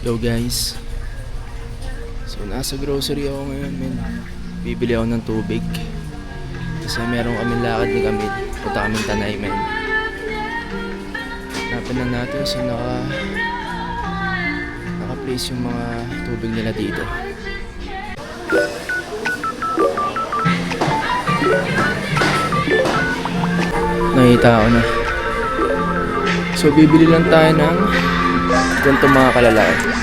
Yo guys, so nasa grocery ako ngayon men. Bibili ako ng tubig kasi meron kaming lakad ni Kamil. Punta kaming Tanay men. Hanapin na natin so naka-place yung mga tubig nila dito. Nakita ko na. So bibili lang tayo ng ganito mga kalalaki.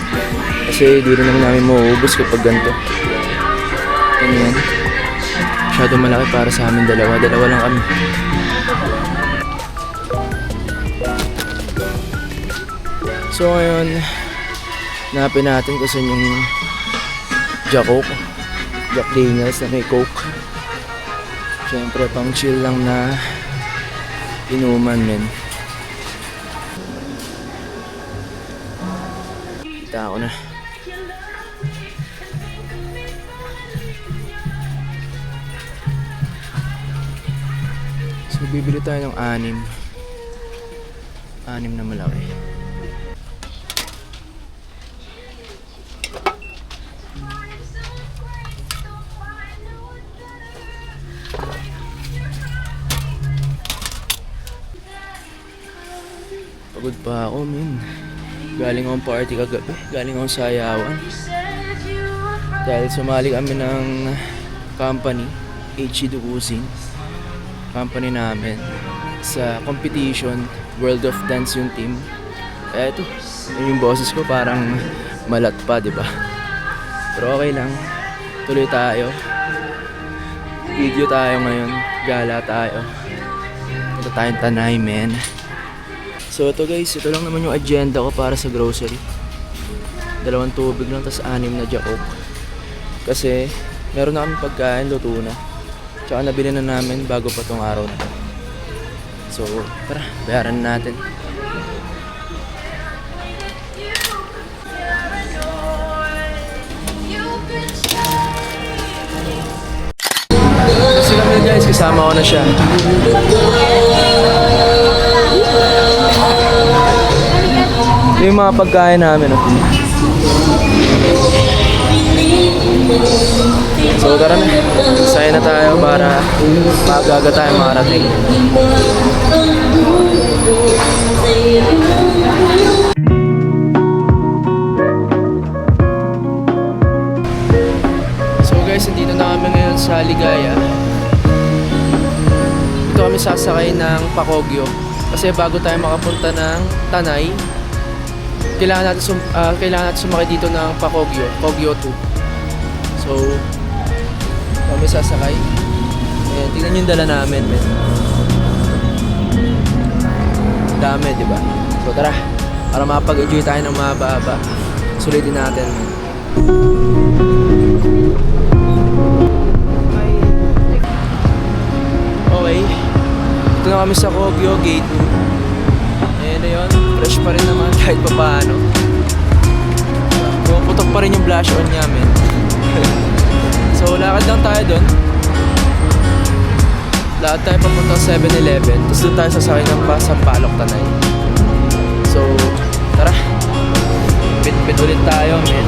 Kasi di rin naman namin mauubos kapag ganito. Ganyan. Masyado malaki para sa amin dalawa. Dalawa lang kami. So ngayon, hanapin natin kung saan yung Jack Coke. Jack Daniels na may Coke. Siyempre pang chill lang na inuman men. Kita ako na. So bibili tayo ng anim na malaki. Pagod pa ako men. Galing akong party kagabi. Galing akong sayawan. Dahil sumali kami ng company, HG Dugusin. Company namin. Sa competition, World of Dance yung team. Kaya ito, yung boses ko parang malat pa, di ba? Pero okay lang. Tuloy tayo. Video tayo ngayon. Gala tayo. Punta tayong Tanay, men. So ito guys, ito lang naman yung agenda ko para sa grocery. 2 tubig lang, tas 6 na Jack Coke. Kasi meron na kami pagkain, luto na. Tsaka nabili na namin bago pa tong araw na to. So tara, bayaran natin. Kasi kami guys, kasama ko na siya. Yung mga pagkain namin. So tara na. Saya na tayo para magaga tayo marating. So guys, nandito na kami ngayon sa Ligaya. Dito kami sasakay ng Pacogio. Kasi bago tayo makapunta ng Tanay, kailangan natin sumakay dito ng Pacogio, Pacogio 2. So, kami sasakay. Ayan, tingnan yung dala namin, men. Dami, di ba? So, tara. Para makapag-enjoy tayo ng mahaba-haba. Sulitin natin. Okay. Ito na kami sa Pacogio Gate 2. Ayan na yun, fresh pa rin naman kahit pa paano. Puputok pa rin yung blush on niya men. So lakad lang tayo dun. Lakad tayo papunta sa 7-Eleven. Tapos doon tayo sasakay ng Sampaloc Tanay. So tara, bit ulit tayo men.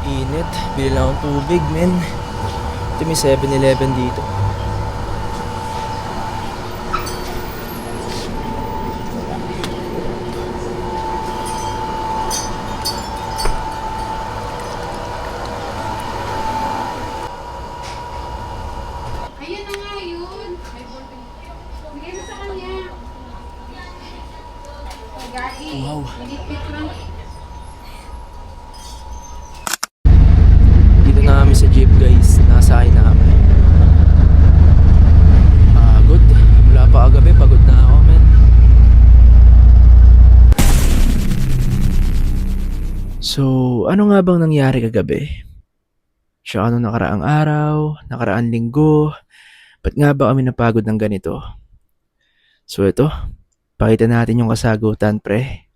Init, bili lang akong tubig men. Ito may 7-Eleven dito. Ayun na nga yun. May ballpen. Bigay mo sa kanya. Pagkain. Wow. Malipit lang. Dito na kami sa jeep guys. Nasakay na kami. Pagod. Wala pa kagabi. Pagod na ako men. So, ano nga bang nangyari kagabi? So, ano nakaraang araw? Nakaraang linggo? Ba't nga ba kami napagod ng ganito? So, ito. Pakita natin yung kasagutan, pre.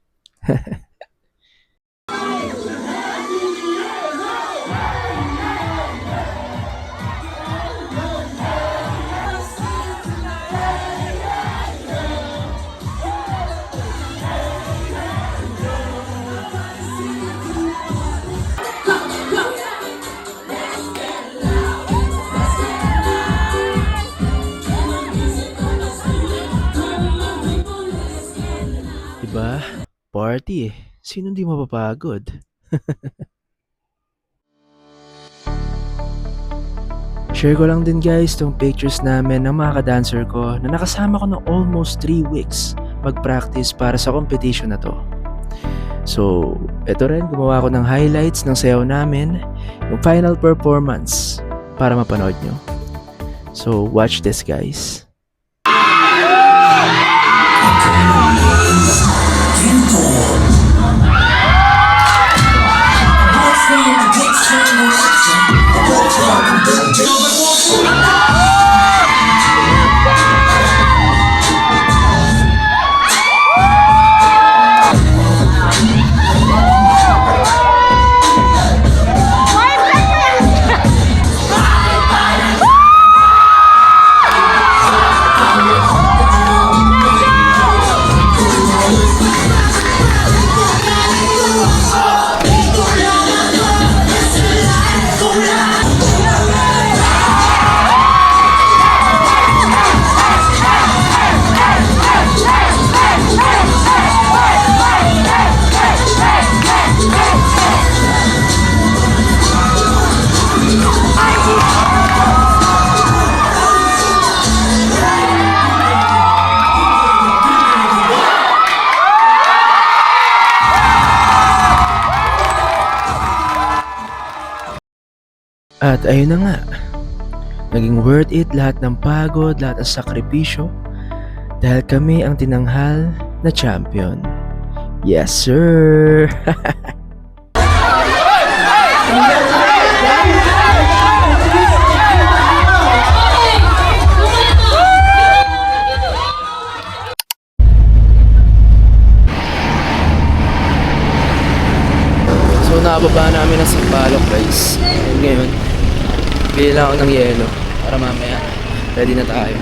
party eh. Sino hindi mapapagod? Share ko lang din guys tong pictures namin ng mga ka-dancer ko na nakasama ko ng almost 3 weeks mag-practice para sa competition na to. So, eto rin, gumawa ko ng highlights ng sayaw namin, yung final performance para mapanood nyo. So, watch this guys. At ayun na nga, naging worth it lahat ng pagod, lahat ng sakripisyo dahil kami ang tinanghal na champion. Yes sir! So nakababa namin ng Sampaloc guys. Ngayon, bili lang ako ng yelo para mamaya ready na tayo.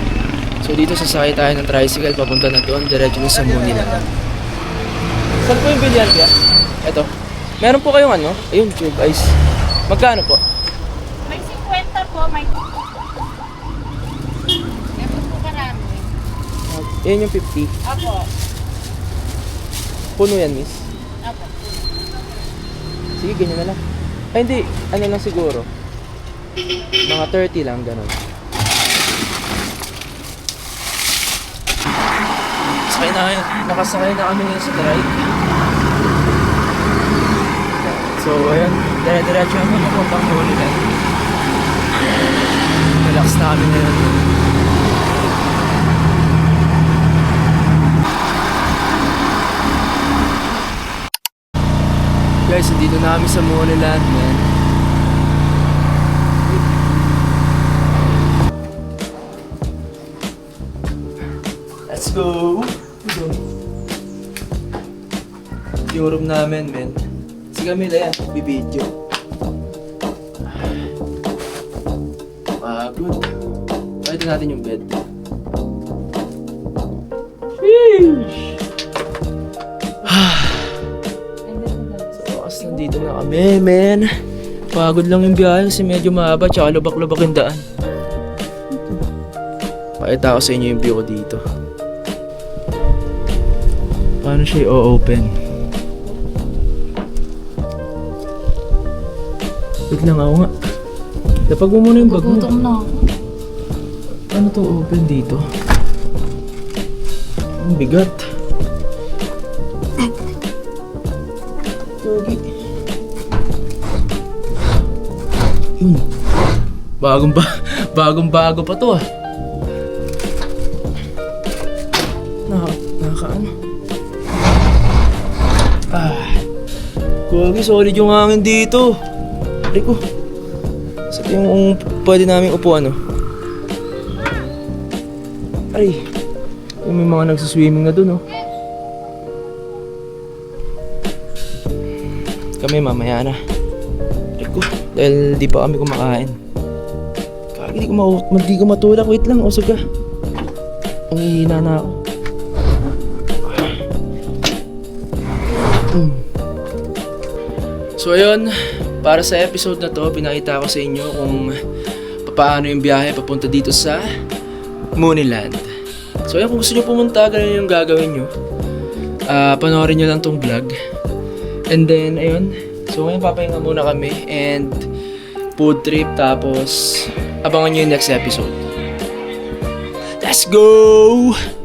So dito sasakay tayo ng tricycle papunta na doon, diretso na sa Munilan. Saan po yung bilyan kaya? Eto. Meron po kayong ano? Ayun, tube ice. Magkano po? May 50 po, may... Meron po karami. Ayun yung 50. Apo. Puno yan, miss. Apo. Sige, ganyan na lang. Ay, hindi. Ano lang siguro. Mga 30 lang, ganun. Nakasakay na kami ngayon sa drive. So, ayun. Dire-diretso kami papuntang Munilan. Relax na kami ngayon. Guys, dito na kami sa Munilan, man. Let's go! Yung room namin, men. Si Camila yan, bibidyo. Pagod. Pwede natin yung bed. Sheesh! So, nandito na kami, men. Pagod lang yung biyahe kasi medyo mahaba tsaka lubak-lubak yung daan. Pakita ko sa inyo yung view ko dito. Paano siya i-open? Wait lang ako nga. Lapag mo muna yung bag mo. Gugutom na ako. Ano to open dito? Ang bigat. Pogi. Yun. Bagong-bago pa to ah. Nakakaano. Pogi, solid yung hangin dito. Rico. Sa yung pwede namin upuan, no? Ay, yung may mga nagsaswimming na dun, no? Kami mamaya na. Rico, dahil di pa kami kumakain. Kagi, di ko matulak. Wait lang, usog ka. Ang hihina na ako. So ayun, para sa episode na to, pinakita ko sa inyo kung paano yung biyahe papunta dito sa Muniland. So ayun, kung gusto nyo pumunta, ganun yung gagawin nyo. Panoorin nyo lang tong vlog. And then, ayun. So, ngayon papahinga muna kami. And, food trip. Tapos, abangan nyo yung next episode. Let's go!